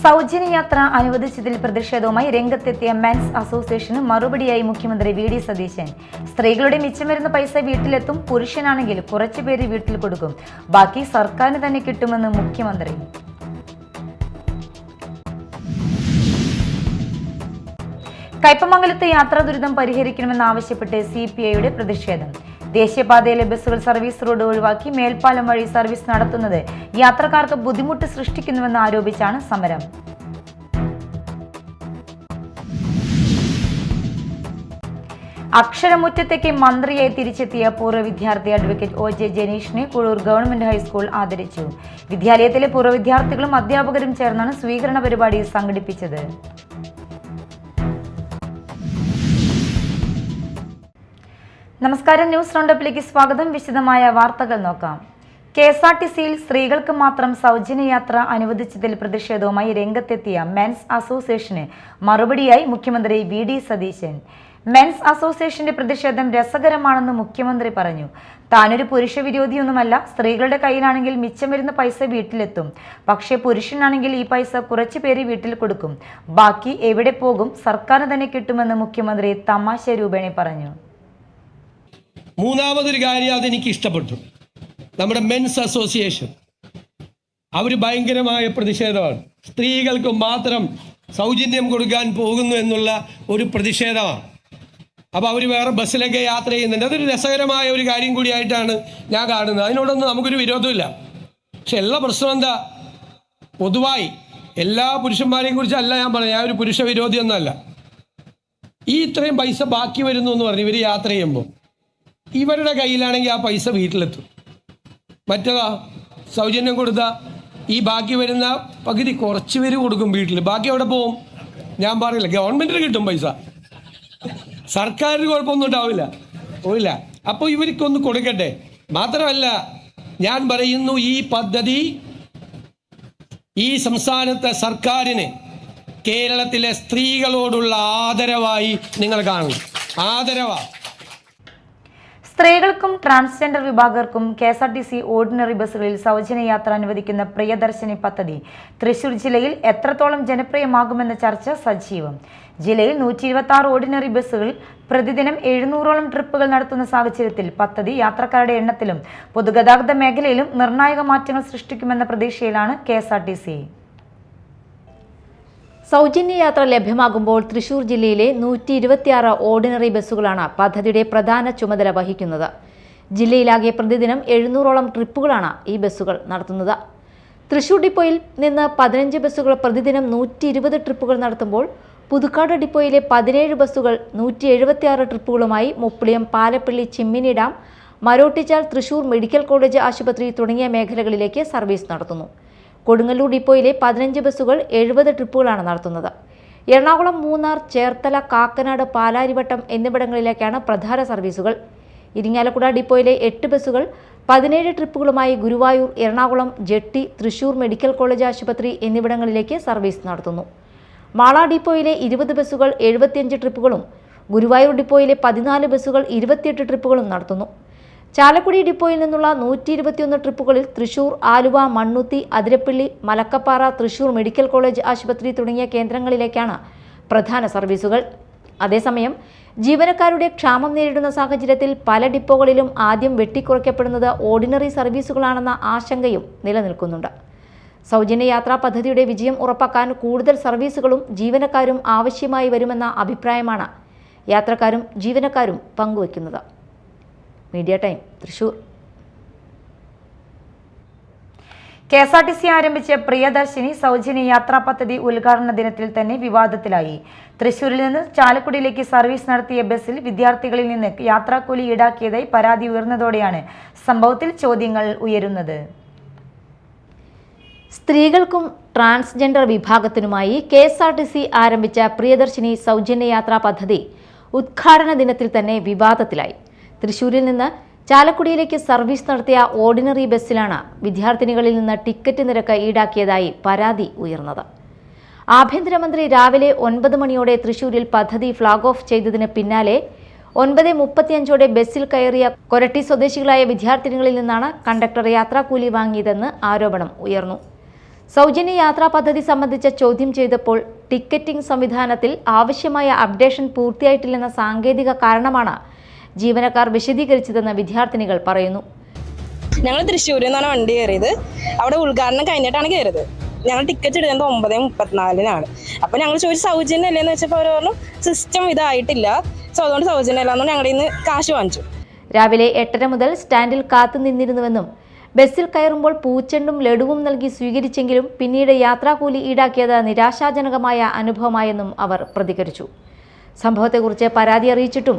സൗജന്യ യാത്ര അനുവദിച്ചതിൽ പ്രതിഷേധവുമായി രംഗത്തെത്തിയ മെൻസ് അസോസിയേഷന് മറുപടിയായി മുഖ്യമന്ത്രി വി.ഡി. സതീശൻ. സ്ത്രീകളുടെ മിച്ചം വരുന്ന പൈസ വീട്ടിലെത്തും, പുരുഷനാണെങ്കിൽ കുറച്ചുപേര് വീട്ടിൽ കൊടുക്കും, ബാക്കി സർക്കാരിന് തന്നെ കിട്ടുമെന്ന് മുഖ്യമന്ത്രി. കയ്പമംഗലത്തെ യാത്രാ ദുരിതം പരിഹരിക്കണമെന്നാവശ്യപ്പെട്ട് CPIയുടെ പ്രതിഷേധം. ദേശീയപാതയിലെ ബസ്സുകൾ സർവീസ് റോഡ് ഒഴിവാക്കി മേൽപ്പാലം വഴി സർവീസ് നടത്തുന്നത് യാത്രക്കാർക്ക് ബുദ്ധിമുട്ട് സൃഷ്ടിക്കുന്നുവെന്ന് ആരോപിച്ചാണ് സമരം. അക്ഷരമുറ്റത്തേക്ക് മന്ത്രിയായി തിരിച്ചെത്തിയ പൂർവ്വ വിദ്യാർത്ഥി അഡ്വക്കേറ്റ് OJ ജനീഷിനെ കുഴൂർ ഗവൺമെന്റ് ഹൈസ്കൂൾ ആദരിച്ചു. വിദ്യാലയത്തിലെ പൂർവ്വ വിദ്യാർത്ഥികളും അധ്യാപകരും ചേർന്നാണ് സ്വീകരണ പരിപാടി സംഘടിപ്പിച്ചത്. നമസ്കാരം, ന്യൂസ് റൗണ്ടപ്പിലേക്ക് സ്വാഗതം. വിശദമായ വാർത്തകൾ നോക്കാം. KSRTCയിൽ സ്ത്രീകൾക്ക് മാത്രം സൗജന്യ യാത്ര അനുവദിച്ചതിൽ പ്രതിഷേധവുമായി രംഗത്തെത്തിയ മെൻസ് അസോസിയേഷന് മറുപടിയായി മുഖ്യമന്ത്രി വി.ഡി. സതീശൻ. മെൻസ് അസോസിയേഷന്റെ പ്രതിഷേധം രസകരമാണെന്ന് മുഖ്യമന്ത്രി പറഞ്ഞു. താനൊരു പുരുഷ വിരോധിയൊന്നുമല്ല. സ്ത്രീകളുടെ കയ്യിലാണെങ്കിൽ മിച്ചം വരുന്ന പൈസ വീട്ടിലെത്തും, പക്ഷേ പുരുഷനാണെങ്കിൽ ഈ പൈസ കുറച്ചു പേര് വീട്ടിൽ കൊടുക്കും, ബാക്കി എവിടെ പോകും, സർക്കാരിന് തന്നെ കിട്ടുമെന്ന് മുഖ്യമന്ത്രി തമാശ രൂപേണ പറഞ്ഞു. മൂന്നാമതൊരു കാര്യം അതെനിക്ക് ഇഷ്ടപ്പെട്ടു. നമ്മുടെ മെൻസ് അസോസിയേഷൻ അവർ ഭയങ്കരമായ പ്രതിഷേധമാണ്. സ്ത്രീകൾക്ക് മാത്രം സൗജന്യം കൊടുക്കാൻ പോകുന്നു എന്നുള്ള ഒരു പ്രതിഷേധമാണ്. അപ്പോൾ അവർ വേറെ ബസ്സിലൊക്കെ യാത്ര ചെയ്യുന്നുണ്ട്. അതൊരു രസകരമായ ഒരു കാര്യം കൂടിയായിട്ടാണ് ഞാൻ കാണുന്നത്. അതിനോടൊന്നും നമുക്കൊരു വിരോധമില്ല. പക്ഷെ എല്ലാ പ്രശ്നം എന്താ, പൊതുവായി എല്ലാ പുരുഷന്മാരെയും കുറിച്ചല്ല ഞാൻ പറഞ്ഞത്. ഞാൻ ഒരു പുരുഷ വിരോധിയൊന്നുമല്ല. ഈ ഇത്രയും പൈസ ബാക്കി വരുന്നു എന്ന് പറഞ്ഞ് ഇവർ യാത്ര ചെയ്യുമ്പോൾ ഇവരുടെ കയ്യിലാണെങ്കിൽ ആ പൈസ വീട്ടിലെത്തും. മറ്റേതാ സൗജന്യം കൊടുത്താൽ ഈ ബാക്കി വരുന്ന പകുതി കുറച്ച് പേര് കൊടുക്കും വീട്ടിൽ, ബാക്കി എവിടെ പോവും? ഞാൻ പറയില്ല, ഗവൺമെൻറ്റിന് കിട്ടും പൈസ, സർക്കാരിന് കുഴപ്പമൊന്നും ഉണ്ടാവില്ല, പോയില്ല. അപ്പോൾ ഇവർക്കൊന്ന് കൊടുക്കട്ടെ. മാത്രമല്ല ഞാൻ പറയുന്നു, ഈ പദ്ധതി ഈ സംസ്ഥാനത്തെ സർക്കാരിന് കേരളത്തിലെ സ്ത്രീകളോടുള്ള ആദരവായി നിങ്ങൾ കാണണം. ആദരവാണ്. സ്ത്രീകൾക്കും ട്രാൻസ്ജെൻഡർ വിഭാഗർക്കും KSRTC ഓർഡിനറി ബസ്സുകളിൽ സൗജന്യ യാത്ര അനുവദിക്കുന്ന പ്രിയദർശിനി പദ്ധതി തൃശൂർ ജില്ലയിൽ എത്രത്തോളം ജനപ്രിയമാകുമെന്ന ചർച്ച സജീവം. ജില്ലയിൽ 126 ഓർഡിനറി ബസ്സുകൾ പ്രതിദിനം 700ഓളം ട്രിപ്പുകൾ നടത്തുന്ന സാഹചര്യത്തിൽ പദ്ധതി യാത്രക്കാരുടെ എണ്ണത്തിലും പൊതുഗതാഗത മേഖലയിലും നിർണായക മാറ്റങ്ങൾ സൃഷ്ടിക്കുമെന്ന പ്രതീക്ഷയിലാണ് KSRTC. സൗജന്യ യാത്ര ലഭ്യമാകുമ്പോൾ തൃശൂർ ജില്ലയിലെ 126 ഓർഡിനറി ബസ്സുകളാണ് പദ്ധതിയുടെ പ്രധാന ചുമതല വഹിക്കുന്നത്. ജില്ലയിലാകെ പ്രതിദിനം 700ഓളം ട്രിപ്പുകളാണ് ഈ ബസ്സുകൾ നടത്തുന്നത്. തൃശൂർ ഡിപ്പോയിൽ നിന്ന് 15 ബസ്സുകൾ പ്രതിദിനം 120 ട്രിപ്പുകൾ നടത്തുമ്പോൾ പുതുക്കാട് ഡിപ്പോയിലെ 17 ബസ്സുകൾ 176 ട്രിപ്പുകളുമായി Muppiliyam, Palappilly, Chimmini dam, Marottichal, Thrissur medical college ആശുപത്രി തുടങ്ങിയ മേഖലകളിലേക്ക് സർവീസ് നടത്തുന്നു. കൊടുങ്ങല്ലൂർ ഡിപ്പോയിലെ 15 ബസ്സുകൾ 70 ട്രിപ്പുകളാണ് നടത്തുന്നത്. എറണാകുളം, മൂന്നാർ, ചേർത്തല, കാക്കനാട്, പാലാരിവട്ടം എന്നിവിടങ്ങളിലേക്കാണ് പ്രധാന സർവീസുകൾ. ഇരിങ്ങാലക്കുട ഡിപ്പോയിലെ 8 ബസ്സുകൾ 17 ട്രിപ്പുകളുമായി Guruvayur, Ernakulam, jetty, Thrissur medical college ആശുപത്രി എന്നിവിടങ്ങളിലേക്ക് സർവീസ് നടത്തുന്നു. മാള ഡിപ്പോയിലെ 20 ബസ്സുകൾ 75 ട്രിപ്പുകളും ഗുരുവായൂർ ഡിപ്പോയിലെ 14 ബസ്സുകൾ 28 ട്രിപ്പുകളും നടത്തുന്നു. ചാലക്കുടി ഡിപ്പോയിൽ നിന്നുള്ള 121 ട്രിപ്പുകളിൽ തൃശൂർ, ആലുവ, മണ്ണുത്തി, അതിരപ്പള്ളി, മലക്കപ്പാറ, തൃശൂർ മെഡിക്കൽ കോളേജ് ആശുപത്രി തുടങ്ങിയ കേന്ദ്രങ്ങളിലേക്കാണ് പ്രധാന സർവീസുകൾ. അതേസമയം ജീവനക്കാരുടെ ക്ഷാമം നേരിടുന്ന സാഹചര്യത്തിൽ പല ഡിപ്പോകളിലും ആദ്യം വെട്ടിക്കുറയ്ക്കപ്പെടുന്നത് ഓർഡിനറി സർവീസുകളാണെന്ന ആശങ്കയും നിലനിൽക്കുന്നുണ്ട്. സൗജന്യ യാത്രാ പദ്ധതിയുടെ വിജയം ഉറപ്പാക്കാൻ കൂടുതൽ സർവീസുകളും ജീവനക്കാരും ആവശ്യമായി വരുമെന്ന അഭിപ്രായമാണ് യാത്രക്കാരും ജീവനക്കാരും പങ്കുവയ്ക്കുന്നത്. Media time, Thrissur. KSRTC ആരംഭിച്ച പ്രിയദർശിനി സൗജന്യ യാത്രാ പദ്ധതി ഉദ്ഘാടന ദിനത്തിൽ തന്നെ വിവാദത്തിലായി. തൃശൂരിൽ നിന്ന് ചാലക്കുടിയിലേക്ക് സർവീസ് നടത്തിയ ബസ്സിൽ വിദ്യാർത്ഥികളിൽ നിന്ന് യാത്രാക്കൂലി ഈടാക്കിയതായി പരാതി ഉയർന്നതോടെയാണ് സംഭവത്തിൽ ചോദ്യങ്ങൾ ഉയരുന്നത്. സ്ത്രീകൾക്കും ട്രാൻസ്ജെൻഡർ വിഭാഗത്തിനുമായി KSRTC ആരംഭിച്ച പ്രിയദർശിനി സൗജന്യ യാത്രാ പദ്ധതി ഉദ്ഘാടന ദിനത്തിൽ തന്നെ വിവാദത്തിലായി. തൃശൂരിൽ നിന്ന് ചാലക്കുടിയിലേക്ക് സർവീസ് നടത്തിയ ഓർഡിനറി ബസ്സിലാണ് വിദ്യാർത്ഥിനികളിൽ നിന്ന് ടിക്കറ്റ് നിരക്ക് ഈടാക്കിയതായി പരാതി ഉയർന്നത്. ആഭ്യന്തരമന്ത്രി രാവിലെ 9 മണിയോടെ തൃശൂരിൽ പദ്ധതി ഫ്ളാഗ് ഓഫ് ചെയ്തതിന് പിന്നാലെ 9:35 ബസ്സിൽ കയറിയ കൊരട്ടി സ്വദേശികളായ വിദ്യാർത്ഥിനികളിൽ നിന്നാണ് കണ്ടക്ടർ യാത്രാക്കൂലി വാങ്ങിയതെന്ന് ആരോപണം ഉയർന്നു. സൗജന്യ യാത്രാ പദ്ധതി സംബന്ധിച്ച ചോദ്യം ചെയ്തപ്പോൾ ടിക്കറ്റിംഗ് സംവിധാനത്തിൽ ആവശ്യമായ അപ്ഡേഷൻ പൂർത്തിയായിട്ടില്ലെന്ന സാങ്കേതിക കാരണമാണ് ജീവനക്കാർ വിശദീകരിച്ചതെന്ന് വിദ്യാർത്ഥിനികൾ പറയുന്നു. ഞങ്ങൾ തൃശ്ശൂരിൽ നിന്നാണ് വണ്ടി കയറിയത്. അവിടെ ഉദ്ഘാടനം കഴിഞ്ഞിട്ടാണ് കയറിയത്. ഞങ്ങൾ ടിക്കറ്റ് എടുക്കുന്നത് 9:34 അപ്പോൾ ഞങ്ങൾ ചോദിച്ചു സൗജന്യം അല്ലേന്ന് വെച്ചപ്പോൾ അവർ പറഞ്ഞു സിസ്റ്റം ഇതായിട്ടില്ല, അതുകൊണ്ട് സൗജന്യം അല്ലാന്ന് ഞങ്ങളുടെ നിന്ന് കാശ് വാങ്ങിച്ചു. രാവിലെ 8:30 മുതൽ സ്റ്റാൻഡിൽ കാത്തു നിന്നിരുന്നുവെന്നും ബസ്സിൽ കയറുമ്പോൾ പൂച്ചെണ്ടും ലഡുവും നൽകി സ്വീകരിച്ചെങ്കിലും പിന്നീട് യാത്രാക്കൂലി ഈടാക്കിയത് നിരാശാജനകമായ അനുഭവമായെന്നും അവർ പ്രതികരിച്ചു. സംഭവത്തെക്കുറിച്ച് പരാതി അറിയിച്ചിട്ടും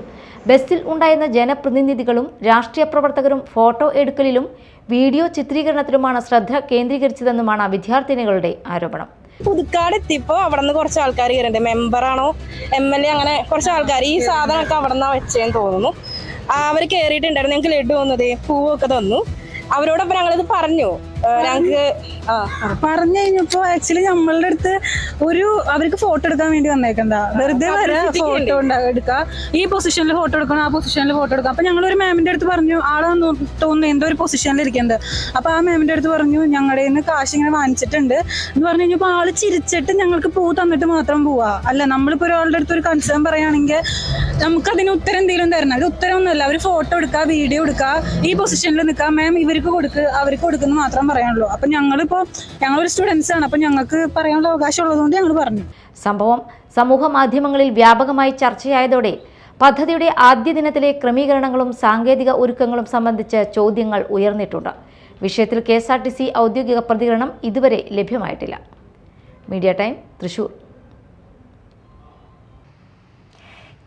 ബസ്സിൽ ഉണ്ടായിരുന്ന ജനപ്രതിനിധികളും രാഷ്ട്രീയ പ്രവർത്തകരും ഫോട്ടോ എടുക്കലിലും വീഡിയോ ചിത്രീകരണത്തിലുമാണ് ശ്രദ്ധ കേന്ദ്രീകരിച്ചതെന്നുമാണ് വിദ്യാർത്ഥിനികളുടെ ആരോപണം. പുതുക്കാട് എത്തിയപ്പോൾ അവിടെ നിന്ന് കുറച്ച് ആൾക്കാർ കയറിണ്ട്. മെമ്പറാണോ MLA അങ്ങനെ കുറച്ച് ആൾക്കാർ ഈ സാധനമൊക്കെ അവിടെ നിന്നാണ് വെച്ചതെന്ന് തോന്നുന്നു. അവർ കയറിയിട്ടുണ്ടായിരുന്നു. ഞങ്ങൾക്ക് ലഡു വന്നത് പൂവൊക്കെ തന്നു. അവരോടൊപ്പം ഞങ്ങളിത് പറഞ്ഞു. ഞങ്ങൾക്ക് പറഞ്ഞു കഴിഞ്ഞപ്പോ ആക്ച്വലി നമ്മളുടെ അടുത്ത് അവർക്ക് ഫോട്ടോ എടുക്കാൻ വേണ്ടി വന്നേക്കണ്ട, വെറുതെ വരെ ഫോട്ടോ എടുക്കുക, ഈ പൊസിഷനിൽ ഫോട്ടോ എടുക്കണം, ആ പൊസിഷനിൽ ഫോട്ടോ എടുക്കാം. അപ്പൊ ഞങ്ങൾ ഒരു മാമിന്റെ അടുത്ത് പറഞ്ഞു, ആളാന്ന് തോന്നുന്നു എന്തോ ഒരു പൊസിഷനിൽ ഇരിക്കുന്നത്. അപ്പൊ ആ മാമിന്റെ അടുത്ത് പറഞ്ഞു ഞങ്ങളുടെ നിന്ന് കാശ് ഇങ്ങനെ വാങ്ങിച്ചിട്ടുണ്ട് എന്ന് പറഞ്ഞു കഴിഞ്ഞപ്പോ ആള് ചിരിച്ചിട്ട് ഞങ്ങൾക്ക് പൂ തന്നിട്ട് മാത്രം പോവാ. അല്ല, നമ്മളിപ്പോ ഒരാളുടെ അടുത്ത് ഒരു കൺസേൺ പറയുകയാണെങ്കിൽ നമുക്ക് അതിന് ഉത്തരം എന്തെങ്കിലും തരണം. അത് ഉത്തരമൊന്നുമല്ല. അവർ ഫോട്ടോ എടുക്കുക, വീഡിയോ എടുക്കുക, ഈ പൊസിഷനിൽ നിൽക്കുക, മാം ഇവർക്ക് അവർക്ക് കൊടുക്കുന്നു മാത്രം പറയാനുള്ളൂ. അപ്പൊ ഞങ്ങളൊരു സ്റ്റുഡൻസ് ആണ്. അപ്പൊ ഞങ്ങൾക്ക് പറയാനുള്ള അവകാശം ഉള്ളതുകൊണ്ട് ഞങ്ങൾ പറഞ്ഞു. സംഭവം സമൂഹ മാധ്യമങ്ങളിൽ വ്യാപകമായി ചർച്ചയായതോടെ പദ്ധതിയുടെ ആദ്യ ദിനത്തിലെ ക്രമീകരണങ്ങളും സാങ്കേതിക ഒരുക്കങ്ങളും സംബന്ധിച്ച് ചോദ്യങ്ങൾ ഉയർന്നിട്ടുണ്ട്. വിഷയത്തിൽ KSRTC ഔദ്യോഗിക പ്രതികരണം ഇതുവരെ ലഭ്യമായിട്ടില്ല. Media time, Thrissur.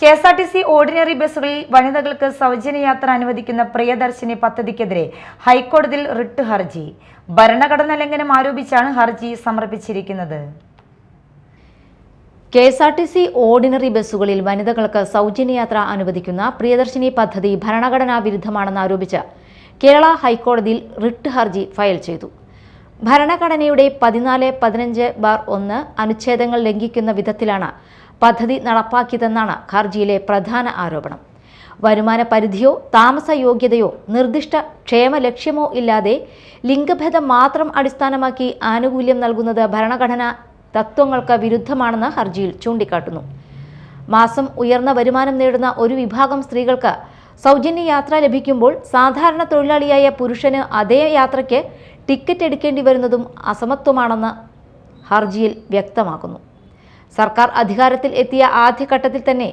KSRTC ordinary ബസ്സുകളിൽ വനിതകൾക്ക് സൗജന്യ യാത്ര അനുവദിക്കുന്ന പ്രിയദർശിനി പദ്ധതിക്കെതിരെ ഹൈക്കോടതിയിൽ റിട്ട് ഹർജി. ഭരണഘടനാ ലംഘനം ആരോപിച്ചാണ് ഹർജി സമർപ്പിച്ചിരിക്കുന്നത്. KSRTC ഓർഡിനറി ബസ്സുകളിൽ വനിതകൾക്ക് സൗജന്യ യാത്ര അനുവദിക്കുന്ന പ്രിയദർശിനി പദ്ധതി ഭരണഘടനാ വിരുദ്ധമാണെന്ന് ആരോപിച്ച് കേരള ഹൈക്കോടതിയിൽ റിട്ട് ഹർജി ഫയൽ ചെയ്തു. ഭരണഘടനയുടെ 14-15/1 അനുച്ഛേദങ്ങൾ ലംഘിക്കുന്ന വിധത്തിലാണ് പദ്ധതി നടപ്പാക്കിയതെന്നാണ് ഹർജിയിലെ പ്രധാന ആരോപണം. വരുമാന പരിധിയോ താമസ യോഗ്യതയോ നിർദ്ദിഷ്ട ക്ഷേമ ലക്ഷ്യമോ ഇല്ലാതെ ലിംഗഭേദം മാത്രം അടിസ്ഥാനമാക്കി ആനുകൂല്യം നൽകുന്നത് ഭരണഘടനാ തത്വങ്ങൾക്ക് വിരുദ്ധമാണെന്ന് ഹർജിയിൽ ചൂണ്ടിക്കാട്ടുന്നു. മാസം ഉയർന്ന വരുമാനം നേടുന്ന ഒരു വിഭാഗം സ്ത്രീകൾക്ക് സൗജന്യ യാത്ര ലഭിക്കുമ്പോൾ സാധാരണ തൊഴിലാളിയായ പുരുഷന് അതേ യാത്രയ്ക്ക് ടിക്കറ്റ് എടുക്കേണ്ടി വരുന്നതും അസമത്വമാണെന്ന് ഹർജിയിൽ വ്യക്തമാക്കുന്നു. സർക്കാർ അധികാരത്തിൽ എത്തിയ ആദ്യഘട്ടത്തിൽ തന്നെ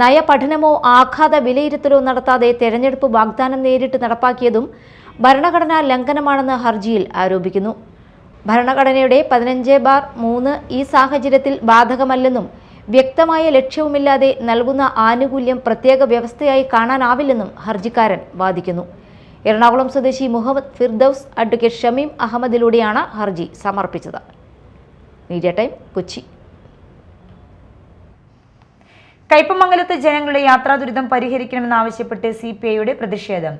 നയപഠനമോ ആഘാത വിലയിരുത്തലോ നടത്താതെ തെരഞ്ഞെടുപ്പ് വാഗ്ദാനം നേരിട്ട് നടപ്പാക്കിയതും ഭരണഘടനാ ലംഘനമാണെന്ന് ഹർജിയിൽ ആരോപിക്കുന്നു. ഭരണഘടനയുടെ 15/3 ഈ സാഹചര്യത്തിൽ ബാധകമല്ലെന്നും വ്യക്തമായ ലക്ഷ്യവുമില്ലാതെ നൽകുന്ന ആനുകൂല്യം പ്രത്യേക വ്യവസ്ഥയായി കാണാനാവില്ലെന്നും ഹർജിക്കാരൻ വാദിക്കുന്നു. എറണാകുളം സ്വദേശി മുഹമ്മദ് ഫിർദൌസ് അഡ്വക്കേറ്റ് ഷമീം അഹമ്മദിലൂടെയാണ് ഹർജി സമർപ്പിച്ചത്. Media time, Kochi. കയ്പമംഗലത്ത് ജനങ്ങളുടെ യാത്രാ ദുരിതം പരിഹരിക്കണമെന്നാവശ്യപ്പെട്ട് CPIയുടെ പ്രതിഷേധം.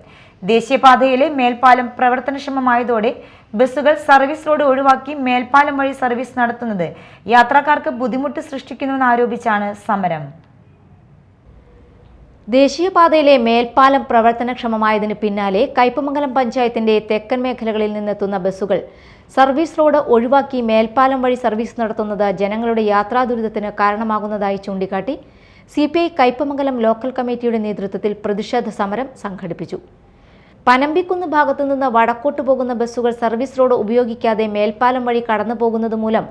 ദേശീയപാതയിലെ മേൽപ്പാലം പ്രവർത്തനക്ഷമമായതോടെ ബസ്സുകൾ സർവീസ് റോഡ് ഒഴിവാക്കി മേൽപ്പാലം വഴി സർവീസ് നടത്തുന്നത് യാത്രക്കാർക്ക് ബുദ്ധിമുട്ട് സൃഷ്ടിക്കുന്നുവെന്നാരോപിച്ചാണ് സമരം. ദേശീയപാതയിലെ മേൽപ്പാലം പ്രവർത്തനക്ഷമമായതിന് പിന്നാലെ കയ്പമംഗലം പഞ്ചായത്തിന്റെ തെക്കൻ മേഖലകളിൽ നിന്നെത്തുന്ന ബസ്സുകൾ സർവീസ് റോഡ് ഒഴിവാക്കി മേൽപ്പാലം വഴി സർവീസ് നടത്തുന്നത് ജനങ്ങളുടെ യാത്രാ ദുരിതത്തിന് കാരണമാകുന്നതായി ചൂണ്ടിക്കാട്ടി CPI കയ്പമംഗലം ലോക്കൽ കമ്മിറ്റിയുടെ നേതൃത്വത്തിൽ പ്രതിഷേധ സമരം സംഘടിപ്പിച്ചു. പനമ്പിക്കുന്ന് ഭാഗത്തു നിന്ന് വടക്കോട്ട് പോകുന്ന ബസ്സുകൾ സർവീസ് റോഡ് ഉപയോഗിക്കാതെ മേൽപ്പാലം വഴി കടന്നു പോകുന്നത് മൂലം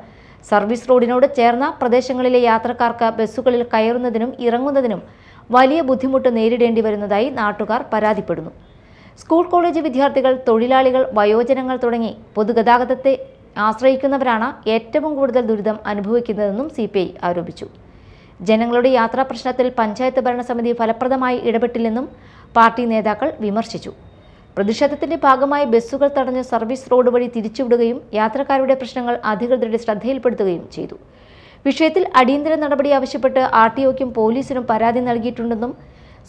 സർവീസ് റോഡിനോട് ചേർന്ന പ്രദേശങ്ങളിലെ യാത്രക്കാർക്ക് ബസ്സുകളിൽ കയറുന്നതിനും ഇറങ്ങുന്നതിനും വലിയ ബുദ്ധിമുട്ട് നേരിടേണ്ടി വരുന്നതായി നാട്ടുകാർ പരാതിപ്പെടുന്നു. സ്കൂൾ കോളേജ് വിദ്യാർത്ഥികൾ, തൊഴിലാളികൾ, വയോജനങ്ങൾ തുടങ്ങി പൊതുഗതാഗതത്തെ ആശ്രയിക്കുന്നവരാണ് ഏറ്റവും കൂടുതൽ ദുരിതം അനുഭവിക്കുന്നതെന്നും CPI ആരോപിച്ചു. ജനങ്ങളുടെ യാത്രാ പ്രശ്നത്തിൽ പഞ്ചായത്ത് ഭരണസമിതി ഫലപ്രദമായി ഇടപെട്ടില്ലെന്നും പാർട്ടി നേതാക്കൾ വിമർശിച്ചു. പ്രതിഷേധത്തിന്റെ ഭാഗമായി ബസ്സുകൾ തടഞ്ഞ് സർവീസ് റോഡ് വഴി തിരിച്ചുവിടുകയും യാത്രക്കാരുടെ പ്രശ്നങ്ങൾ അധികൃതരുടെ ശ്രദ്ധയിൽപ്പെടുത്തുകയും ചെയ്തു. വിഷയത്തിൽ അടിയന്തര നടപടി ആവശ്യപ്പെട്ട് RTOയ്ക്കും പോലീസിനും പരാതി നൽകിയിട്ടുണ്ടെന്നും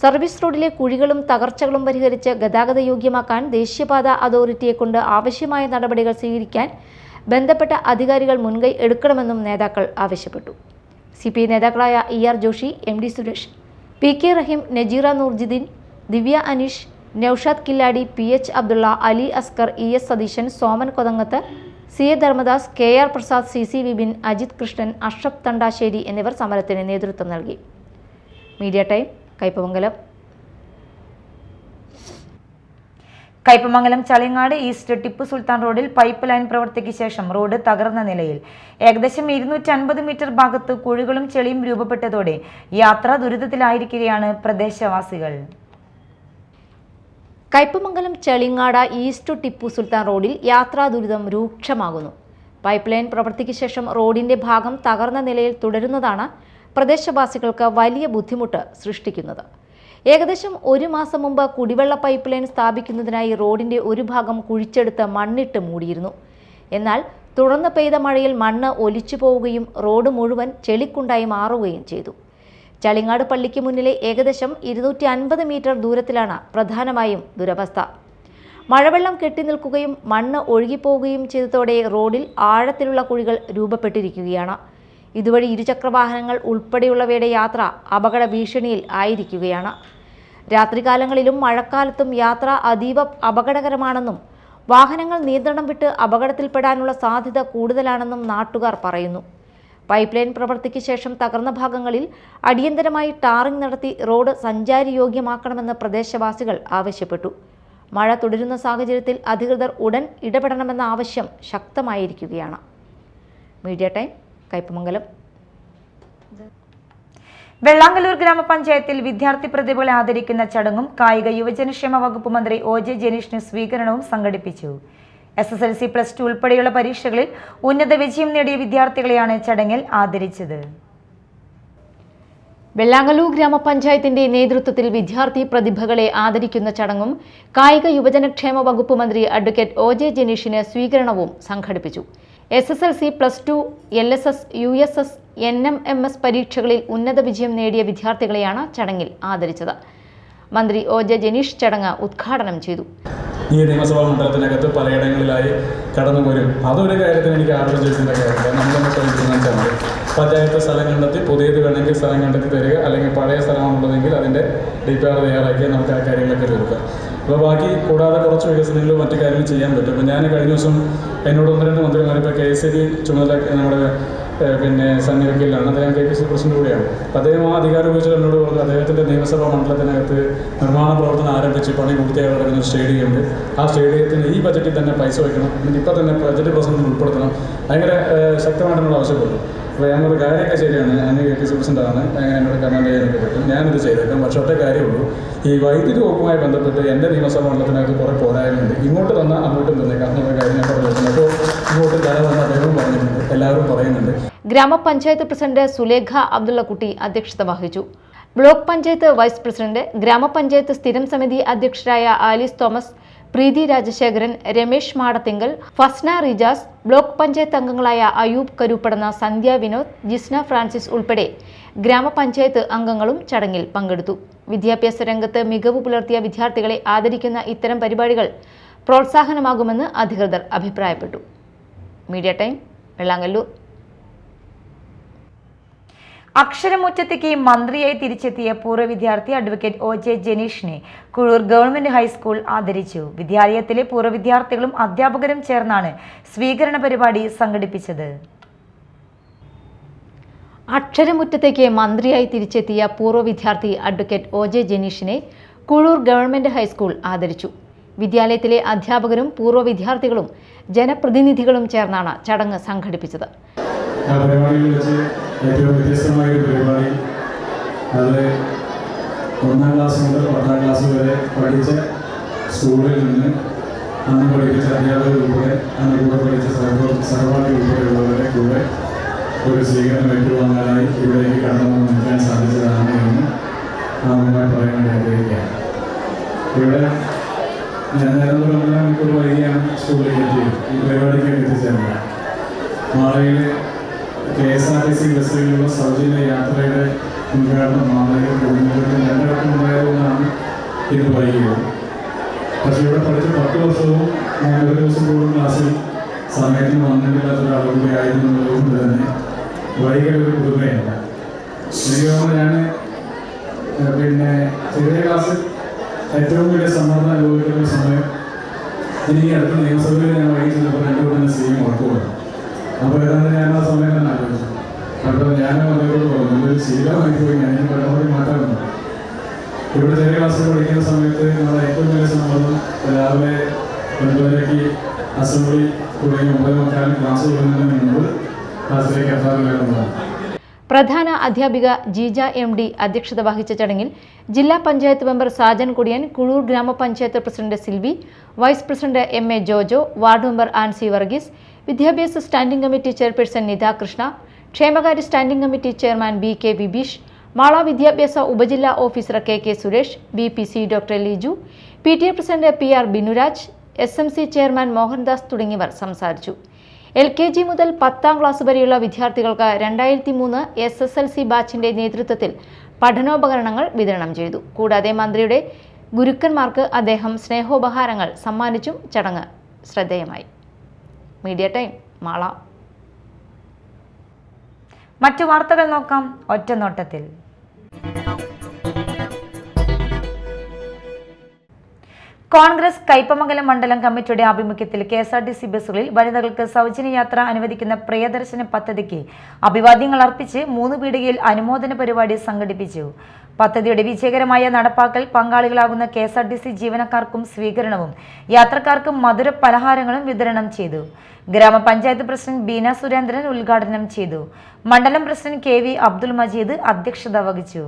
സർവീസ് റോഡിലെ കുഴികളും തകർച്ചകളും പരിഹരിച്ച് ഗതാഗത യോഗ്യമാക്കാൻ ദേശീയപാത അതോറിറ്റിയെക്കൊണ്ട് ആവശ്യമായ നടപടികൾ സ്വീകരിക്കാൻ ബന്ധപ്പെട്ട അധികാരികൾ മുൻകൈ എടുക്കണമെന്നും നേതാക്കൾ ആവശ്യപ്പെട്ടു. CPI നേതാക്കളായ ER Joshi, MD Suresh, PK റഹീം, നജീറ നൂർജിദ്ദീൻ, ദിവ്യ Aneesh, Naushad കില്ലാടി, PH Abdulla, Ali Askar, ES Satheesan, Soman കൊതങ്ങത്ത്, CA Dharmadas, KR Prasad, CC Vipin, Ajith Krishnan, Ashraf Thandassery എന്നിവർ സമരത്തിന് നേതൃത്വം നൽകി. Media time, Kaipamangalam. Kaipamangalam Chalingad east Tipu Sultan റോഡിൽ പൈപ്പ് ലൈൻ പ്രവൃത്തിക്ക് ശേഷം റോഡ് തകർന്ന നിലയിൽ. ഏകദേശം 250 മീറ്റർ ഭാഗത്ത് കുഴികളും ചെളിയും രൂപപ്പെട്ടതോടെ യാത്ര ദുരിതത്തിലായിരിക്കുകയാണ് പ്രദേശവാസികൾ. കയ്പമംഗലം ചളിങ്ങാട് ഈസ്റ്റ് ടിപ്പു സുൽത്താൻ റോഡിൽ യാത്രാ ദുരിതം രൂക്ഷമാകുന്നു. പൈപ്പ് ലൈൻ പ്രവൃത്തിക്ക് ശേഷം റോഡിന്റെ ഭാഗം തകർന്ന നിലയിൽ തുടരുന്നതാണ് പ്രദേശവാസികൾക്ക് വലിയ ബുദ്ധിമുട്ട് സൃഷ്ടിക്കുന്നത്. ഏകദേശം 1 മാസം മുമ്പ് കുടിവെള്ള പൈപ്പ് ലൈൻ സ്ഥാപിക്കുന്നതിനായി റോഡിന്റെ ഒരു ഭാഗം കുഴിച്ചെടുത്ത് മണ്ണിട്ട് മൂടിയിരുന്നു. എന്നാൽ തുടർന്ന് പെയ്ത മഴയിൽ മണ്ണ് ഒലിച്ചു പോവുകയും റോഡ് മുഴുവൻ ചെളിക്കുണ്ടായി മാറുകയും ചെയ്തു. ചളിങ്ങാട് പള്ളിക്ക് മുന്നിലെ ഏകദേശം 250 മീറ്റർ ദൂരത്തിലാണ് പ്രധാനമായും ദുരവസ്ഥ. മഴവെള്ളം കെട്ടിനിൽക്കുകയും മണ്ണ് ഒഴുകിപ്പോവുകയും ചെയ്തതോടെ റോഡിൽ ആഴത്തിലുള്ള കുഴികൾ രൂപപ്പെട്ടിരിക്കുകയാണ്. ഇതുവഴി ഇരുചക്രവാഹനങ്ങൾ ഉൾപ്പെടെയുള്ളവയുടെ യാത്ര അപകട ഭീഷണിയിൽ ആയിരിക്കുകയാണ്. രാത്രികാലങ്ങളിലും മഴക്കാലത്തും യാത്ര അതീവ അപകടകരമാണെന്നും വാഹനങ്ങൾ നിയന്ത്രണം വിട്ട് അപകടത്തിൽപ്പെടാനുള്ള സാധ്യത കൂടുതലാണെന്നും നാട്ടുകാർ പറയുന്നു. പൈപ്പ് ലൈൻ പ്രവൃത്തിക്ക് ശേഷം തകർന്ന ഭാഗങ്ങളിൽ അടിയന്തരമായി ടാറിംഗ് നടത്തി റോഡ് സഞ്ചാരയോഗ്യമാക്കണമെന്ന് പ്രദേശവാസികൾ ആവശ്യപ്പെട്ടു. മഴ തുടരുന്ന സാഹചര്യത്തിൽ അധികൃതർ ഉടൻ ഇടപെടണമെന്ന ആവശ്യം ശക്തമായിരിക്കുകയാണ്. Media time, Kaipamangalam. വെള്ളാങ്കല്ലൂർ ഗ്രാമപഞ്ചായത്തിൽ വിദ്യാർത്ഥി പ്രതിഭകളെ ആദരിക്കുന്ന ചടങ്ങും കായിക യുവജനക്ഷേമ വകുപ്പ് മന്ത്രി OJ ജനീഷിന് സ്വീകരണവും സംഘടിപ്പിച്ചു. SSLC+2 ഉൾപ്പെടെയുള്ള പരീക്ഷകളിൽ ഉന്നത വിജയം നേടിയ വിദ്യാർത്ഥികളെയാണ് ചടങ്ങിൽ ആദരിച്ചത്. വെള്ളാങ്കല്ലൂർ ഗ്രാമപഞ്ചായത്തിന്റെ നേതൃത്വത്തിൽ വിദ്യാർത്ഥി പ്രതിഭകളെ ആദരിക്കുന്ന ചടങ്ങും കായിക യുവജനക്ഷേമ വകുപ്പ് മന്ത്രി അഡ്വക്കേറ്റ് OJ ജനീഷിന് സ്വീകരണവും സംഘടിപ്പിച്ചു. SSLC+2, LSS, USS, NMMS പരീക്ഷകളിൽ ഉന്നത വിജയം നേടിയ വിദ്യാർത്ഥികളെയാണ് ചടങ്ങിൽ ആദരിച്ചത്. മന്ത്രി OJ ജനീഷ് ചടങ്ങ് ഉദ്ഘാടനം ചെയ്തു. ഈ നിയമസഭാ മണ്ഡലത്തിനകത്ത് പലയിടങ്ങളിലായി കടന്നു വരും. അതൊരു കാര്യത്തിന് എനിക്ക് ആലോചിക്കുന്ന കാര്യമില്ല. നമ്മളൊന്ന് ശ്രമിക്കുന്നതെന്ന് വെച്ചാൽ പഞ്ചായത്ത് സ്ഥലം കണ്ടെത്തി പുതിയത് വേണമെങ്കിൽ സ്ഥലം കണ്ടെത്തി തരിക, അല്ലെങ്കിൽ പഴയ സ്ഥലമാണുള്ളതെങ്കിൽ അതിൻ്റെ DPR തയ്യാറാക്കി നമുക്ക് ആ കാര്യങ്ങളൊക്കെ തീർക്കാം. അപ്പോൾ ബാക്കി കൂടാതെ കുറച്ച് വികസനങ്ങളും മറ്റു കാര്യങ്ങളും ചെയ്യാൻ പറ്റും. അപ്പോൾ ഞാൻ കഴിഞ്ഞ ദിവസം എന്നോട് 1-2 മന്ത്രിമാർ, ഇപ്പോൾ KSD ചുമതല നമ്മുടെ സണ്ണി വക്കീലാണ്, അദ്ദേഹം KPC പ്രസിഡന്റ് കൂടിയാണ്. അപ്പോൾ അദ്ദേഹം ആ അധികാരം ഉപയോഗിച്ച് എന്നോട് പറഞ്ഞു അദ്ദേഹത്തിൻ്റെ നിയമസഭാ മണ്ഡലത്തിനകത്ത് നിർമ്മാണ പ്രവർത്തനം ആരംഭിച്ച് പണി പൂർത്തിയായി കിടക്കുന്ന സ്റ്റേഡിയം ഉണ്ട്. ആ സ്റ്റേഡിയത്തിന് ഈ ബജറ്റിൽ തന്നെ പൈസ വയ്ക്കണം, എന്നിട്ട് ഇപ്പോൾ തന്നെ ബജറ്റ് പ്രസംഗത്തിൽ ഉൾപ്പെടുത്തണം. ഭയങ്കര ശക്തമായിട്ടുള്ള ആവശ്യപ്പെട്ടു. അപ്പോൾ ഞങ്ങളൊരു കാര്യമൊക്കെ ശരിയാണ്, ഞാൻ KPC പ്രസിഡന്റാണ്, അങ്ങനെ എന്നോട് കമാൻഡ് ചെയ്യാനൊക്കെ പറ്റും, ഞാനിത് ചെയ്തേക്കാം. പക്ഷേ ഒറ്റ കാര്യമുള്ളൂ, ഈ വൈദ്യുതി വകുപ്പുമായി ബന്ധപ്പെട്ട് എൻ്റെ നിയമസഭാ മണ്ഡലത്തിനകത്ത് കുറേ പോരായ്മയുണ്ട്. ഇങ്ങോട്ട് തന്നാൽ അങ്ങോട്ടും തന്നേക്കാം എന്നുള്ള കാര്യം ഞാൻ പറഞ്ഞിട്ടുണ്ട്. അപ്പോൾ ഇങ്ങോട്ട് തരാമെന്ന് അദ്ദേഹവും പറഞ്ഞിട്ടുണ്ട്, എല്ലാവരും പറയുന്നുണ്ട്. ഗ്രാമപഞ്ചായത്ത് പ്രസിഡന്റ് സുലേഖ അബ്ദുള്ളക്കുട്ടി അധ്യക്ഷത വഹിച്ചു. ബ്ലോക്ക് പഞ്ചായത്ത് വൈസ് പ്രസിഡന്റ്, ഗ്രാമപഞ്ചായത്ത് സ്ഥിരം സമിതി അധ്യക്ഷരായ ആലീസ് തോമസ്, പ്രീതി രാജശേഖരൻ, രമേശ് മാടത്തിങ്കൽ, ഫസ്ന റിജാസ്, ബ്ലോക്ക് പഞ്ചായത്ത് അംഗങ്ങളായ അയൂബ് കരൂപ്പടന്ന, സന്ധ്യ വിനോദ്, ജിസ്ന ഫ്രാൻസിസ് ഉൾപ്പെടെ ഗ്രാമപഞ്ചായത്ത് അംഗങ്ങളും ചടങ്ങിൽ പങ്കെടുത്തു. വിദ്യാഭ്യാസ രംഗത്ത് മികവ് പുലർത്തിയ വിദ്യാർത്ഥികളെ ആദരിക്കുന്ന ഇത്തരം പരിപാടികൾ പ്രോത്സാഹനമാകുമെന്ന് അധികൃതർ അഭിപ്രായപ്പെട്ടു. Media time, Vellangallur. അക്ഷരമുറ്റത്തേക്ക് മന്ത്രിയായി തിരിച്ചെത്തിയ പൂർവ്വ വിദ്യാർത്ഥി അഡ്വക്കേറ്റ് OJ ജനീഷിനെ കുഴൂർ ഗവൺമെന്റ് ഹൈസ്കൂൾ ആദരിച്ചു. വിദ്യാലയത്തിലെ പൂർവ്വ വിദ്യാർത്ഥികളും അധ്യാപകരും ചേർന്നാണ് സ്വീകരണ പരിപാടി സംഘടിപ്പിച്ചത്. അക്ഷരമുറ്റത്തേക്ക് മന്ത്രിയായി തിരിച്ചെത്തിയ പൂർവ്വ വിദ്യാർത്ഥി അഡ്വക്കേറ്റ് OJ ജനീഷിനെ കുഴൂർ ഗവൺമെന്റ് ഹൈസ്കൂൾ ആദരിച്ചു. വിദ്യാലയത്തിലെ അധ്യാപകരും പൂർവ്വ വിദ്യാർത്ഥികളും ജനപ്രതിനിധികളും ചേർന്നാണ് ചടങ്ങ് സംഘടിപ്പിച്ചത്. ഏറ്റവും വ്യത്യസ്തമായൊരു പരിപാടി, അത് 1ാം ക്ലാസ് മുതൽ 10ാം ക്ലാസ് വരെ പഠിച്ച സ്കൂളിൽ നിന്ന് അന്ന് പഠിപ്പിച്ച അധ്യാപകർ ഉൾപ്പെടെ അന്ന് കൂടെ പഠിച്ച സഹപാഠി ഉൾപ്പെടെയുള്ളവരുടെ കൂടെ ഒരു സ്വീകരണം ഏറ്റുവാങ്ങാനായി ഇവിടേക്ക് കടന്നു നിൽക്കാൻ സാധിച്ചതാണ് എന്ന് ആദ്യമായി പറയാൻ വേണ്ടി ആഗ്രഹിക്കുകയാണ്. ഇവിടെ ഞാൻ നേരത്തെ 1.5 മണിക്കൂർ വൈകിയാണ് സ്കൂളിലേക്ക് എത്തിയത്. ഈ പരിപാടിക്ക് എത്തിച്ചേർന്നത് മാളയിൽ KSRTC ബസ്സുകളിലുള്ള സൗജന്യ യാത്രയുടെ ഉദ്ഘാടനം മാളയിൽ കുടുംബത്തിലും 2 ഉണ്ടായതുകൊണ്ടാണ് ഇത് വൈകിയത്. പക്ഷേ ഇവിടെ പഠിച്ച 10 വർഷവും ഞാൻ ഒരു ദിവസം കൂടുതൽ ക്ലാസ്സിൽ സമയത്തിന് വന്നിട്ടില്ലാത്ത ഒരാൾ കൂടി ആയിരുന്നുള്ളതുകൊണ്ട് തന്നെ വൈകിയൊരു പുതുമയല്ല. എനിക്ക് തോന്നുന്നു ഞാൻ ചെറിയ ക്ലാസ്സിൽ ഏറ്റവും വലിയ സമ്മർദ്ദം അനുഭവിക്കുന്ന സമയം എനിക്ക് അടുത്ത നിയമസഭയിൽ ഞാൻ വൈകിച്ചപ്പോൾ രണ്ടുകൂടെ സ്ത്രീയും ഉറപ്പുള്ളൂ. അപ്പോൾ ഏതാണ്ട് ഞാൻ ആ സമയം തന്നെ ആലോചിച്ചു. അപ്പോൾ ഞാൻ അവരോട് പറഞ്ഞു, ഇതൊരു ശീലമായി പോയി, ഞാൻ എനിക്ക് പരമാവധി മാറ്റാറുണ്ട്. ഇവിടെ ചെറിയ ക്ലാസ്സിൽ പഠിക്കുന്ന സമയത്ത് നമ്മുടെ ഏറ്റവും വലിയ സമ്മതം രാവിലെ 9:30 അസംബ്ലി തുടങ്ങി 9:45 ക്ലാസ് തുടങ്ങുന്നതിന് മുമ്പ് ക്ലാസ്സിലേക്ക് എത്താറില്ലായിരുന്നതാണ്. പ്രധാന അധ്യാപിക ജീജ MD അധ്യക്ഷത വഹിച്ച ചടങ്ങിൽ ജില്ലാ പഞ്ചായത്ത് മെമ്പർ സാജൻ കുടിയൻ, കുഴൂർ ഗ്രാമപഞ്ചായത്ത് president Silvi, vice president MA Jojo, ward member Ancy Varghese, വിദ്യാഭ്യാസ standing committee chairperson Nitha Krishna, ക്ഷേമകാര്യ standing committee chairman BK Vibeesh, Mala വിദ്യാഭ്യാസ ഉപജില്ലാ officer KK Suresh, BPC doctor Liju, PTA president PR Binuraj, SMC chairman Mohandas തുടങ്ങിയവർ സംസാരിച്ചു. LKG മുതൽ 10ാം ക്ലാസ് വരെയുള്ള വിദ്യാർത്ഥികൾക്ക് 2003 SSLC ബാച്ചിന്റെ നേതൃത്വത്തിൽ പഠനോപകരണങ്ങൾ വിതരണം ചെയ്തു. കൂടാതെ മന്ത്രിയുടെ ഗുരുക്കന്മാർക്ക് അദ്ദേഹം സ്നേഹോപഹാരങ്ങൾ സമ്മാനിച്ചും ചടങ്ങ് ശ്രദ്ധേയമായി. Media time, Mala. മറ്റു വാർത്തകൾ നോക്കാം ഒറ്റനോട്ടത്തിൽ. കോൺഗ്രസ് കയ്പമംഗലം മണ്ഡലം കമ്മിറ്റിയുടെ ആഭിമുഖ്യത്തിൽ KSRTC ബസ്സുകളിൽ വനിതകൾക്ക് സൗജന്യ യാത്ര അനുവദിക്കുന്ന പ്രിയദർശന പദ്ധതിക്ക് അഭിവാദ്യങ്ങൾ അർപ്പിച്ച് 3 പീടികയിൽ അനുമോദന പരിപാടി സംഘടിപ്പിച്ചു. പദ്ധതിയുടെ വിജയകരമായ നടപ്പാക്കൽ പങ്കാളികളാകുന്ന KSRTC ജീവനക്കാർക്കും സ്വീകരണവും യാത്രക്കാർക്കും മധുര പലഹാരങ്ങളും വിതരണം ചെയ്തു. ഗ്രാമപഞ്ചായത്ത് പ്രസിഡന്റ് ബീന സുരേന്ദ്രൻ ഉദ്ഘാടനം ചെയ്തു. മണ്ഡലം പ്രസിഡന്റ് KV അബ്ദുൽ മജീദ് അധ്യക്ഷത വഹിച്ചു.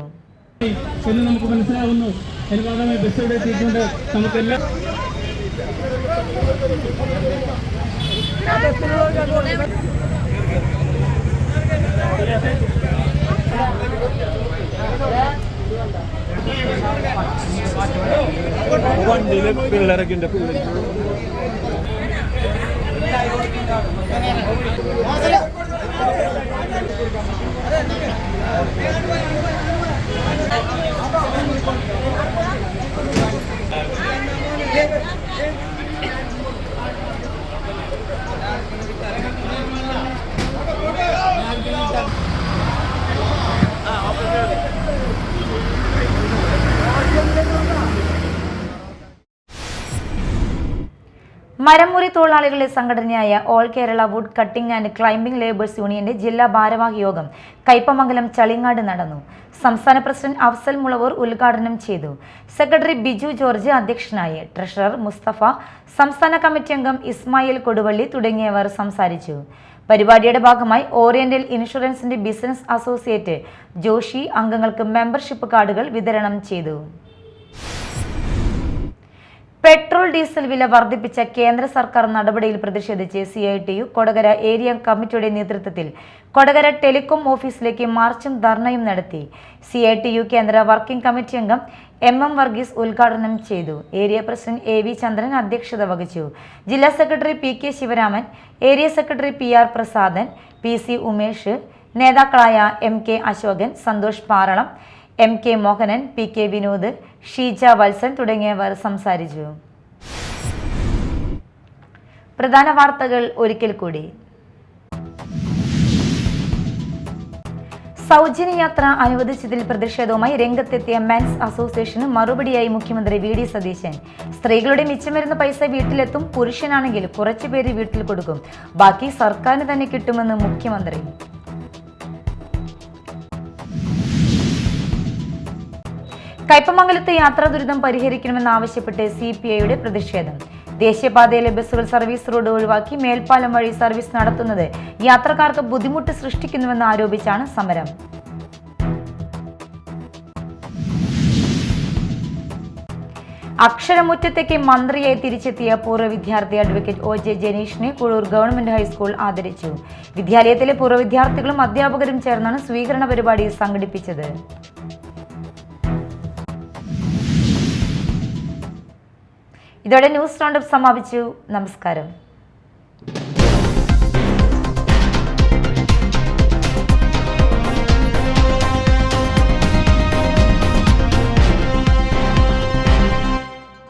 എന്ന് നമുക്ക് മനസ്സിലാവുന്നു. ഒരുപാട് ബസ് ഇവിടെ എത്തിയിട്ടുണ്ട്. നമുക്കെല്ലാം വണ്ടിയിലെ പിള്ളേരൊക്കെ ഉണ്ട്. മരമുറി തൊഴിലാളികളുടെ സംഘടനയായ all Kerala wood cutting and climbing labours യൂണിയന്റെ ജില്ലാ ഭാരവാഹി യോഗം കയ്പമംഗലം ചളിങ്ങാട് നടന്നു. സംസ്ഥാന പ്രസിഡന്റ് അഫ്സൽ മുളവൂർ ഉദ്ഘാടനം ചെയ്തു. സെക്രട്ടറി ബിജു ജോർജ് അധ്യക്ഷനായി. ട്രഷറർ മുസ്തഫ, സംസ്ഥാന കമ്മിറ്റി അംഗം ഇസ്മായിൽ കൊടുവള്ളി തുടങ്ങിയവർ സംസാരിച്ചു. പരിപാടിയുടെ ഭാഗമായി ഓറിയന്റൽ ഇൻഷുറൻസിന്റെ ബിസിനസ് അസോസിയേറ്റ് ജോഷി അംഗങ്ങൾക്ക് മെമ്പർഷിപ്പ് കാർഡുകൾ വിതരണം ചെയ്തു. പെട്രോൾ ഡീസൽ വില വർദ്ധിപ്പിച്ച കേന്ദ്ര സർക്കാർ നടപടിയിൽ പ്രതിഷേധിച്ച് CITU കൊടകര ഏരിയ കമ്മിറ്റിയുടെ നേതൃത്വത്തിൽ കൊടകര ടെലികോം ഓഫീസിലേക്ക് മാർച്ചും ധർണയും നടത്തി. CITU കേന്ദ്ര വർക്കിംഗ് കമ്മിറ്റി അംഗം MM വർഗീസ് ഉദ്ഘാടനം ചെയ്തു. ഏരിയ പ്രസിഡന്റ് AV ചന്ദ്രൻ അധ്യക്ഷത വഹിച്ചു. ജില്ലാ secretary PK Sivaraman, area secretary PR Prasadan, PC Umesh, നേതാക്കളായ MK Ashokan, Santhosh Paralam, MK Mohanan, PK Vinod, Sheeja Valsan തുടങ്ങിയവർ സംസാരിച്ചു. പ്രധാന വാർത്തകൾ ഒരിക്കൽ കൂടി. സൗജന്യ യാത്ര അനുവദിച്ചതിൽ പ്രതിഷേധവുമായി രംഗത്തെത്തിയ മെൻസ് അസോസിയേഷന് മറുപടിയായി മുഖ്യമന്ത്രി VD സതീശൻ. സ്ത്രീകളുടെ മിച്ചം വരുന്ന പൈസ വീട്ടിലെത്തും, പുരുഷനാണെങ്കിൽ കുറച്ചുപേര് വീട്ടിൽ കൊടുക്കും, ബാക്കി സർക്കാരിന് തന്നെ കിട്ടുമെന്ന് മുഖ്യമന്ത്രി. കയ്പമംഗലത്തെ യാത്രാ ദുരിതം പരിഹരിക്കണമെന്നാവശ്യപ്പെട്ട് CPIയുടെ പ്രതിഷേധം. ദേശീയപാതയിലെ ബസ്സുകൾ സർവീസ് റോഡ് ഒഴിവാക്കി മേൽപ്പാലം വഴി സർവീസ് നടത്തുന്നത് യാത്രക്കാർക്ക് ബുദ്ധിമുട്ട് സൃഷ്ടിക്കുന്നുവെന്ന് ആരോപിച്ചാണ് സമരം. അക്ഷരമുറ്റത്തേക്ക് മന്ത്രിയായി തിരിച്ചെത്തിയ പൂർവ്വ വിദ്യാർത്ഥി അഡ്വക്കേറ്റ് OJ ജനീഷിനെ കുഴൂർ ഗവൺമെന്റ് ഹൈസ്കൂൾ ആദരിച്ചു. വിദ്യാലയത്തിലെ പൂർവ്വ വിദ്യാർത്ഥികളും അധ്യാപകരും ചേർന്നാണ് സ്വീകരണ പരിപാടി സംഘടിപ്പിച്ചത്. ഇതോടെ ന്യൂസ് റൗണ്ടപ്പ് സമാപിച്ചു. നമസ്കാരം.